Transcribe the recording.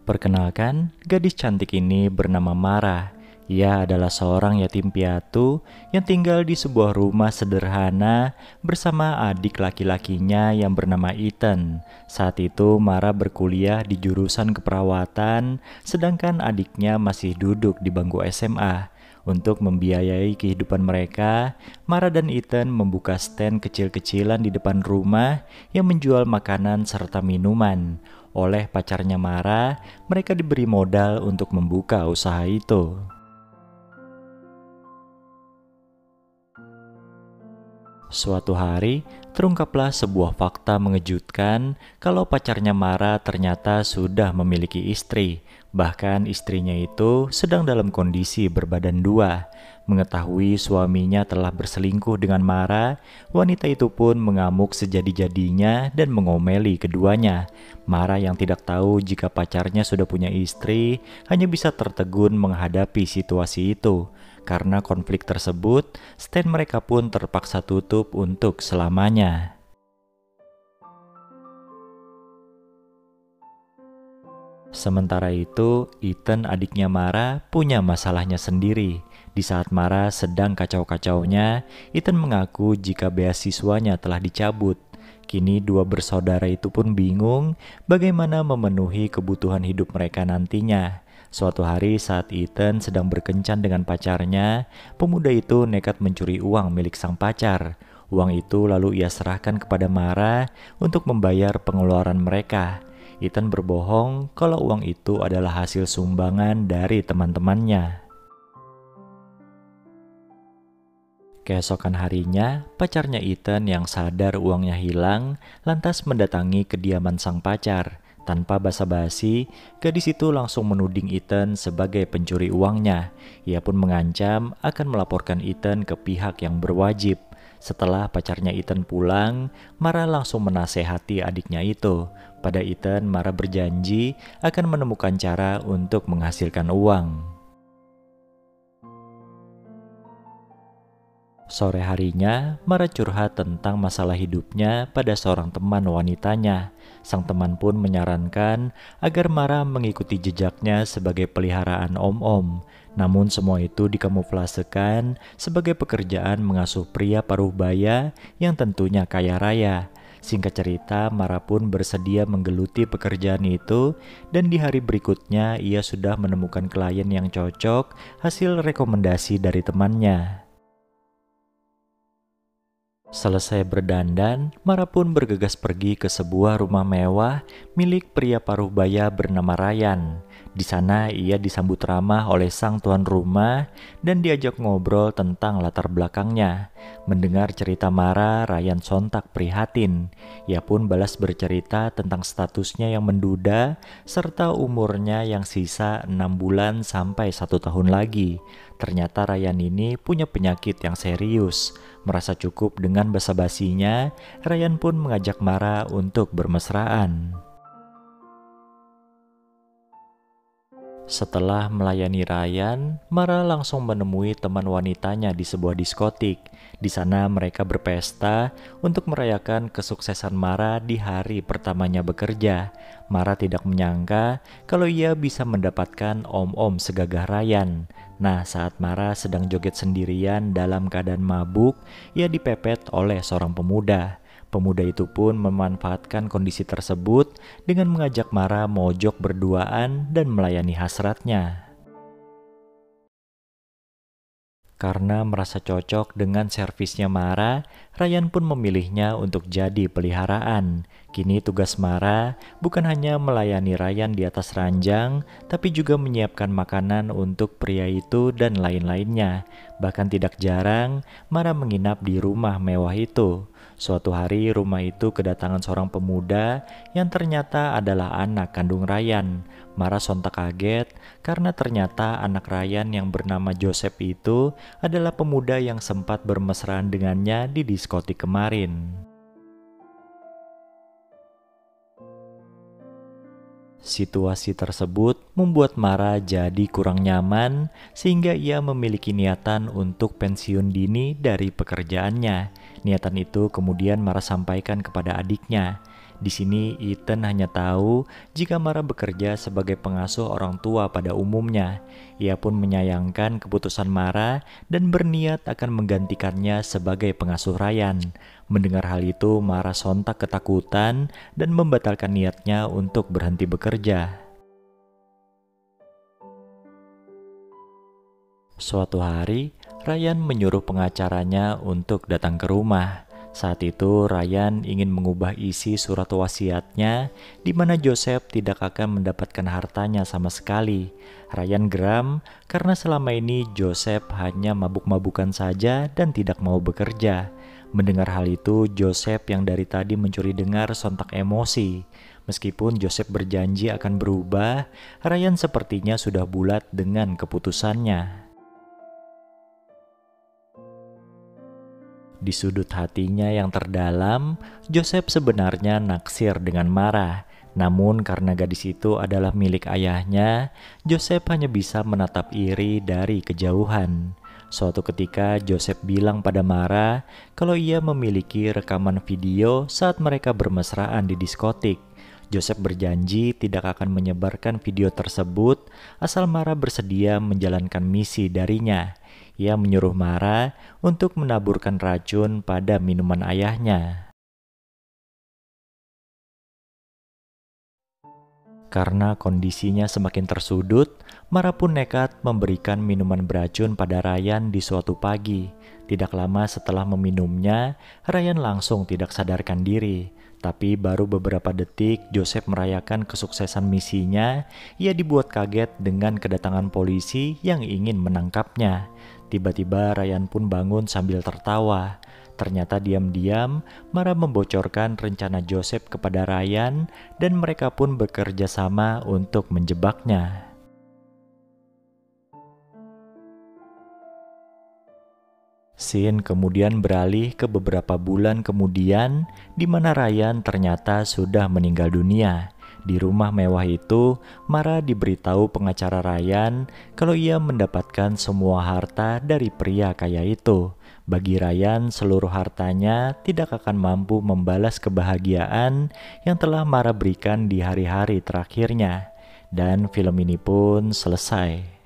Perkenalkan, gadis cantik ini bernama Mara. Ia adalah seorang yatim piatu yang tinggal di sebuah rumah sederhana bersama adik laki-lakinya yang bernama Ethan. Saat itu Mara berkuliah di jurusan keperawatan, sedangkan adiknya masih duduk di bangku SMA. Untuk membiayai kehidupan mereka, Mara dan Ethan membuka stand kecil-kecilan di depan rumah yang menjual makanan serta minuman. Oleh pacarnya Mara, mereka diberi modal untuk membuka usaha itu. Suatu hari, terungkaplah sebuah fakta mengejutkan kalau pacarnya Mara ternyata sudah memiliki istri. Bahkan istrinya itu sedang dalam kondisi berbadan dua. Mengetahui suaminya telah berselingkuh dengan Mara, wanita itu pun mengamuk sejadi-jadinya dan mengomeli keduanya. Mara yang tidak tahu jika pacarnya sudah punya istri, hanya bisa tertegun menghadapi situasi itu. Karena konflik tersebut, stand mereka pun terpaksa tutup untuk selamanya. Sementara itu, Ethan adiknya Mara punya masalahnya sendiri. Di saat Mara sedang kacau-kacaunya, Ethan mengaku jika beasiswanya telah dicabut. Kini dua bersaudara itu pun bingung bagaimana memenuhi kebutuhan hidup mereka nantinya. Suatu hari saat Ethan sedang berkencan dengan pacarnya, pemuda itu nekat mencuri uang milik sang pacar. Uang itu lalu ia serahkan kepada Mara untuk membayar pengeluaran mereka. Ethan berbohong kalau uang itu adalah hasil sumbangan dari teman-temannya. Keesokan harinya, pacarnya Ethan yang sadar uangnya hilang, lantas mendatangi kediaman sang pacar. Tanpa basa-basi, gadis itu langsung menuding Ethan sebagai pencuri uangnya. Ia pun mengancam akan melaporkan Ethan ke pihak yang berwajib. Setelah pacarnya Ethan pulang, Mara langsung menasehati adiknya itu. Pada Ethan, Mara berjanji akan menemukan cara untuk menghasilkan uang. Sore harinya, Mara curhat tentang masalah hidupnya pada seorang teman wanitanya. Sang teman pun menyarankan agar Mara mengikuti jejaknya sebagai peliharaan om-om. Namun semua itu dikamuflasekan sebagai pekerjaan mengasuh pria paruh baya yang tentunya kaya raya. Singkat cerita, Mara pun bersedia menggeluti pekerjaan itu dan di hari berikutnya ia sudah menemukan klien yang cocok hasil rekomendasi dari temannya. Selesai berdandan, Mara pun bergegas pergi ke sebuah rumah mewah milik pria paruh baya bernama Ryan. Di sana ia disambut ramah oleh sang tuan rumah dan diajak ngobrol tentang latar belakangnya. Mendengar cerita Mara, Ryan sontak prihatin. Ia pun balas bercerita tentang statusnya yang menduda serta umurnya yang sisa 6 bulan sampai 1 tahun lagi. Ternyata Ryan ini punya penyakit yang serius. Merasa cukup dengan basa-basinya, Ryan pun mengajak Mara untuk bermesraan. Setelah melayani Ryan, Mara langsung menemui teman wanitanya di sebuah diskotik. Di sana mereka berpesta untuk merayakan kesuksesan Mara di hari pertamanya bekerja. Mara tidak menyangka kalau ia bisa mendapatkan om-om segagah Ryan. Nah, saat Mara sedang joget sendirian dalam keadaan mabuk, ia dipepet oleh seorang pemuda. Pemuda itu pun memanfaatkan kondisi tersebut dengan mengajak Mara mojok berduaan dan melayani hasratnya. Karena merasa cocok dengan servisnya Mara, Ryan pun memilihnya untuk jadi peliharaan. Kini tugas Mara bukan hanya melayani Ryan di atas ranjang, tapi juga menyiapkan makanan untuk pria itu dan lain-lainnya. Bahkan tidak jarang, Mara menginap di rumah mewah itu. Suatu hari rumah itu kedatangan seorang pemuda yang ternyata adalah anak kandung Ryan. Mara sontak kaget karena ternyata anak Ryan yang bernama Joseph itu adalah pemuda yang sempat bermesraan dengannya di diskotik kemarin. Situasi tersebut membuat Mara jadi kurang nyaman sehingga ia memiliki niatan untuk pensiun dini dari pekerjaannya. Niatan itu kemudian Mara sampaikan kepada adiknya. Di sini Ethan hanya tahu jika Mara bekerja sebagai pengasuh orang tua pada umumnya. Ia pun menyayangkan keputusan Mara dan berniat akan menggantikannya sebagai pengasuh Ryan. Mendengar hal itu, Mara sontak ketakutan dan membatalkan niatnya untuk berhenti bekerja. Suatu hari, Ryan menyuruh pengacaranya untuk datang ke rumah. Saat itu, Ryan ingin mengubah isi surat wasiatnya di mana Joseph tidak akan mendapatkan hartanya sama sekali. Ryan geram karena selama ini Joseph hanya mabuk-mabukan saja dan tidak mau bekerja. Mendengar hal itu, Joseph yang dari tadi mencuri dengar sontak emosi. Meskipun Joseph berjanji akan berubah, Ryan sepertinya sudah bulat dengan keputusannya. Di sudut hatinya yang terdalam, Joseph sebenarnya naksir dengan Mara. Namun karena gadis itu adalah milik ayahnya, Joseph hanya bisa menatap iri dari kejauhan. Suatu ketika Joseph bilang pada Mara kalau ia memiliki rekaman video saat mereka bermesraan di diskotik. Joseph berjanji tidak akan menyebarkan video tersebut asal Mara bersedia menjalankan misi darinya. Ia menyuruh Mara untuk menaburkan racun pada minuman ayahnya. Karena kondisinya semakin tersudut, Mara pun nekat memberikan minuman beracun pada Ryan di suatu pagi. Tidak lama setelah meminumnya, Ryan langsung tidak sadarkan diri. Tapi baru beberapa detik Joseph merayakan kesuksesan misinya, ia dibuat kaget dengan kedatangan polisi yang ingin menangkapnya. Tiba-tiba Ryan pun bangun sambil tertawa. Ternyata diam-diam Mara membocorkan rencana Joseph kepada Ryan dan mereka pun bekerja sama untuk menjebaknya. Scene kemudian beralih ke beberapa bulan kemudian di mana Ryan ternyata sudah meninggal dunia. Di rumah mewah itu, Mara diberitahu pengacara Ryan kalau ia mendapatkan semua harta dari pria kaya itu. Bagi Ryan, seluruh hartanya tidak akan mampu membalas kebahagiaan yang telah Mara berikan di hari-hari terakhirnya. Dan film ini pun selesai.